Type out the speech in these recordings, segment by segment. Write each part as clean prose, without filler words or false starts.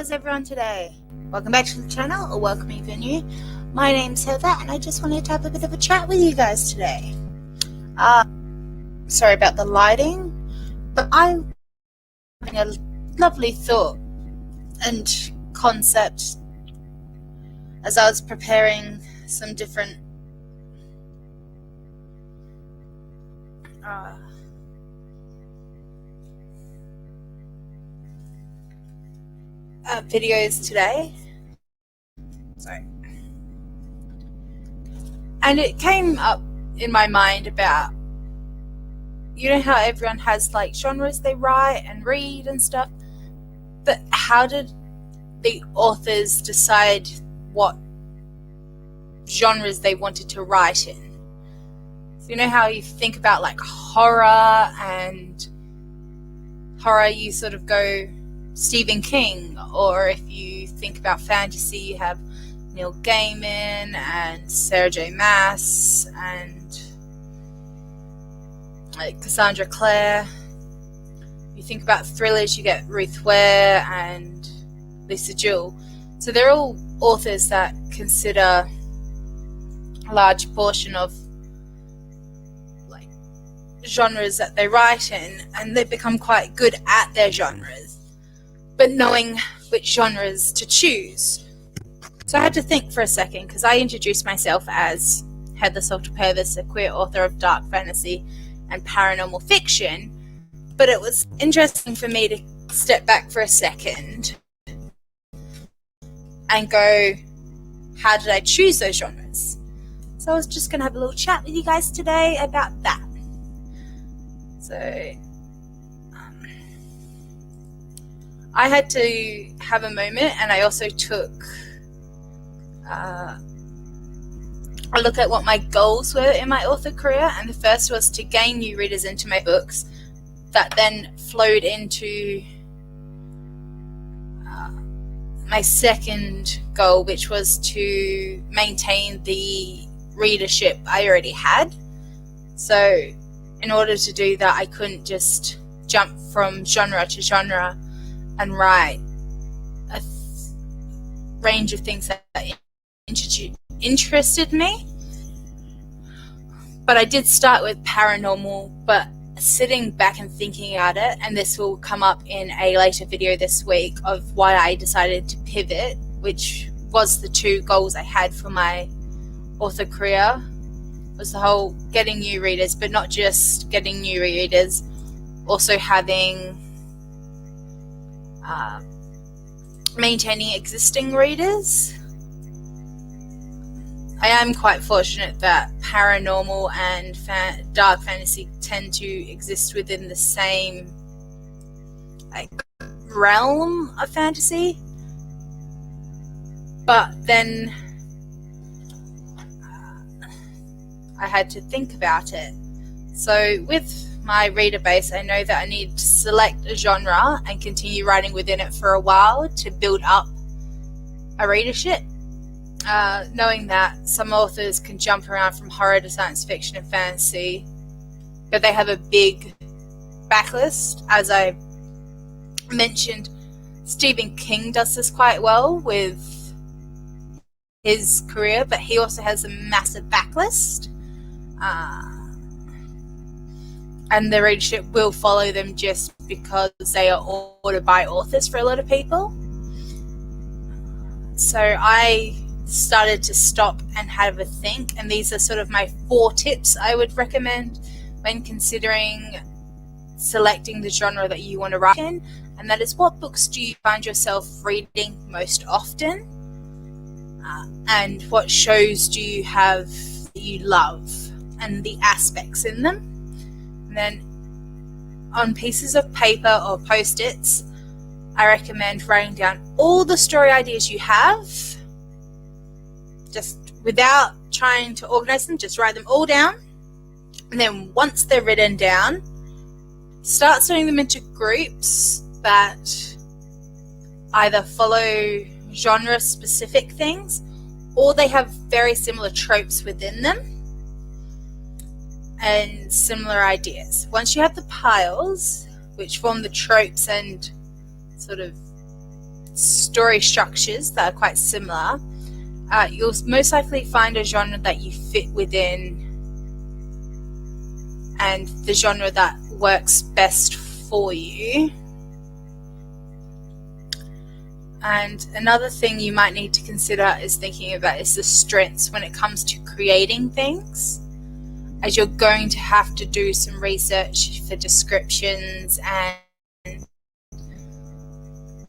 is everyone today? Welcome back to the channel, or welcome if you're new. My name's Heather, and I just wanted to have a bit of a chat with you guys today. Sorry about the lighting, but I'm having a lovely thought and concept as I was preparing some different videos today. Sorry. And it came up in my mind about, you know how everyone has like genres they write and read and stuff, but how did the authors decide what genres they wanted to write in? So you know how you think about like horror, you sort of go Stephen King, or if you think about fantasy, you have Neil Gaiman and Sarah J. Maas and like Cassandra Clare. You think about thrillers, you get Ruth Ware and Lisa Jewell. So they're all authors that consider a large portion of like genres that they write in, and they become quite good at their genres, but knowing which genres to choose. So I had to think for a second, because I introduced myself as Heather Salter-Purves, a queer author of dark fantasy and paranormal fiction, but it was interesting for me to step back for a second and go, how did I choose those genres? So I was just going to have a little chat with you guys today about that. So I had to have a moment, and I also took a look at what my goals were in my author career, and the first was to gain new readers into my books. That then flowed into my second goal, which was to maintain the readership I already had. So in order to do that, I couldn't just jump from genre to genre and write a range of things that interested me. But I did start with paranormal, but sitting back and thinking about it, and this will come up in a later video this week of why I decided to pivot, which was the two goals I had for my author career, was the whole getting new readers, but not just getting new readers, also having maintaining existing readers. I am quite fortunate that paranormal and dark fantasy tend to exist within the same realm of fantasy. But then I had to think about it. So with my reader base, I know that I need to select a genre and continue writing within it for a while to build up a readership. Knowing that some authors can jump around from horror to science fiction and fantasy, but they have a big backlist. As I mentioned, Stephen King does this quite well with his career, but he also has a massive backlist. And the readership will follow them just because they are ordered by authors for a lot of people. So I started to stop and have a think, and these are sort of my 4 tips I would recommend when considering selecting the genre that you want to write in, and that is, what books do you find yourself reading most often, and what shows do you have that you love and the aspects in them. And then on pieces of paper or post-its, I recommend writing down all the story ideas you have, just without trying to organize them, just write them all down. And then once they're written down, start sorting them into groups that either follow genre specific things, or they have very similar tropes within them and similar ideas. Once you have the piles, which form the tropes and sort of story structures that are quite similar, you'll most likely find a genre that you fit within and the genre that works best for you. And another thing you might need to consider is thinking about is the strengths when it comes to creating things, as you're going to have to do some research for descriptions and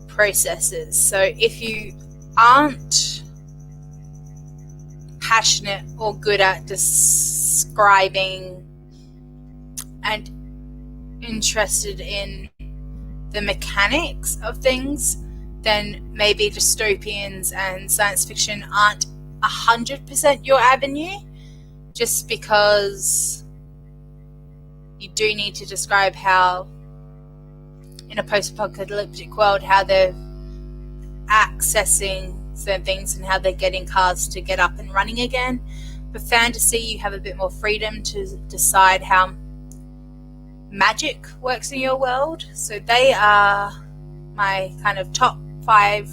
processes. So if you aren't passionate or good at describing and interested in the mechanics of things, then maybe dystopians and science fiction aren't 100% your avenue, just because you do need to describe how, in a post-apocalyptic world, how they're accessing certain things and how they're getting cars to get up and running again. But fantasy, you have a bit more freedom to decide how magic works in your world. So they are my kind of top 5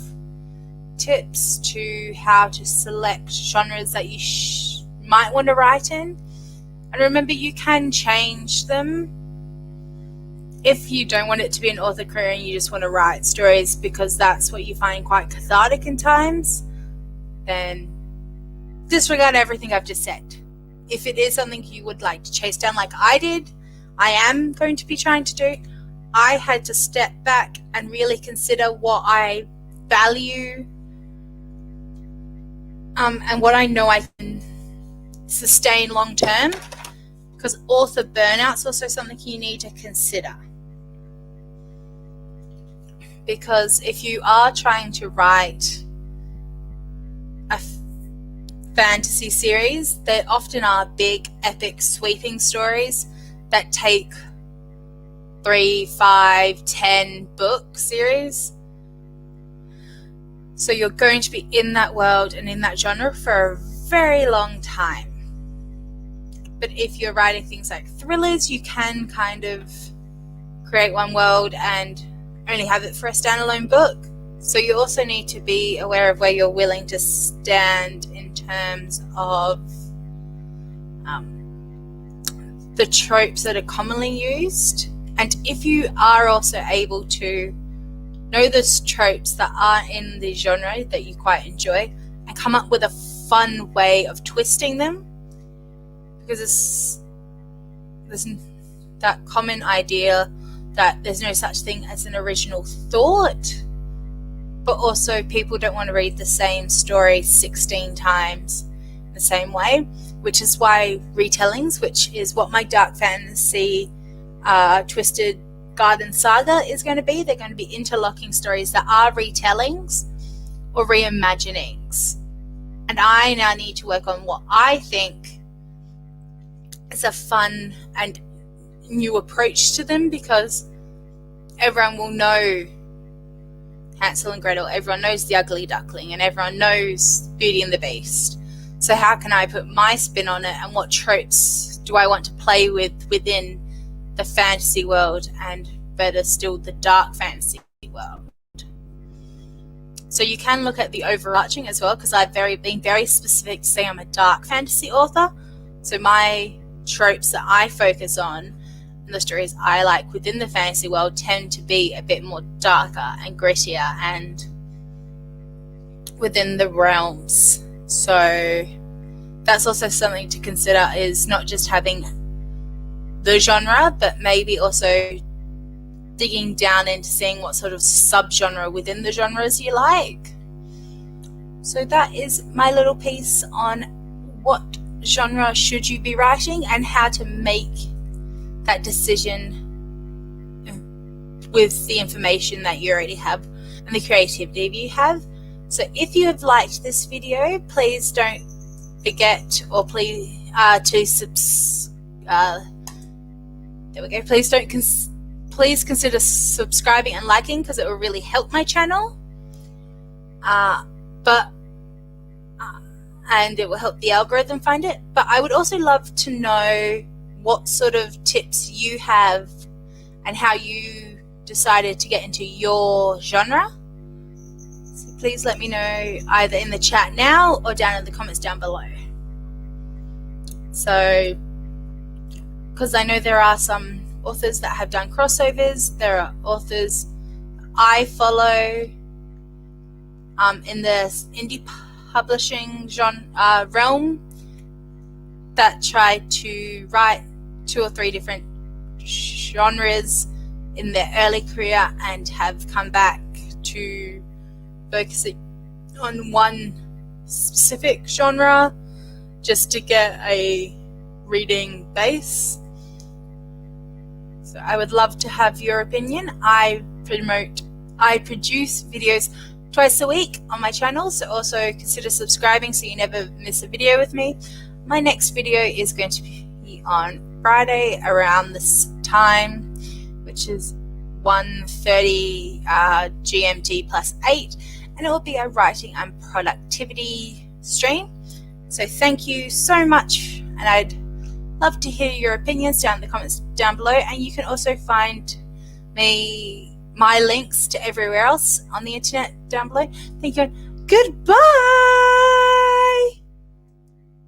tips to how to select genres that you might want to write in. And remember, you can change them if you don't want it to be an author career and you just want to write stories because that's what you find quite cathartic in times. Then disregard everything I've just said. If it is something you would like to chase down like I did, I am going to be trying to do, I had to step back and really consider what I value and what I know I can sustain long term, because author burnout is also something you need to consider. Because if you are trying to write a fantasy series, there often are big, epic, sweeping stories that take 3, 5, 10 book series. So you're going to be in that world and in that genre for a very long time. But if you're writing things like thrillers, you can kind of create one world and only have it for a standalone book. So you also need to be aware of where you're willing to stand in terms of the tropes that are commonly used. And if you are also able to know those tropes that are in the genre that you quite enjoy and come up with a fun way of twisting them, because there's that common idea that there's no such thing as an original thought, but also people don't want to read the same story 16 times in the same way, which is why retellings, which is what my dark fantasy Twisted Garden Saga is going to be. They're going to be interlocking stories that are retellings or reimaginings. And I now need to work on what I think is a fun and new approach to them, because everyone will know Hansel and Gretel, everyone knows the Ugly Duckling, and everyone knows Beauty and the Beast. So how can I put my spin on it, and what tropes do I want to play with within the fantasy world, and better still the dark fantasy world? So you can look at the overarching as well, because I've been very specific to say I'm a dark fantasy author. So my tropes that I focus on and the stories I like within the fantasy world tend to be a bit more darker and grittier and within the realms. So that's also something to consider, is not just having the genre, but maybe also digging down into seeing what sort of subgenre within the genres you like. So that is my little piece on what genre should you be writing and how to make that decision with the information that you already have and the creativity you have. So if you have liked this video, please don't forget, or please please consider subscribing and liking, because it will really help my channel. And it will help the algorithm find it. But I would also love to know what sort of tips you have and how you decided to get into your genre. please let me know either in the chat now or down in the comments down below. So, because I know there are some authors that have done crossovers, there are authors I follow in the indie publishing genre realm that try to write 2 or 3 different genres in their early career and have come back to focusing on one specific genre just to get a reading base. So I would love to have your opinion. I produce videos twice a week on my channel, so also consider subscribing so you never miss a video with me. My next video is going to be on Friday around this time, which is 1:30 GMT plus 8, and it will be a writing and productivity stream. So thank you so much, and I'd love to hear your opinions down in the comments down below, and you can also find my links to everywhere else on the internet down below. Thank you and goodbye.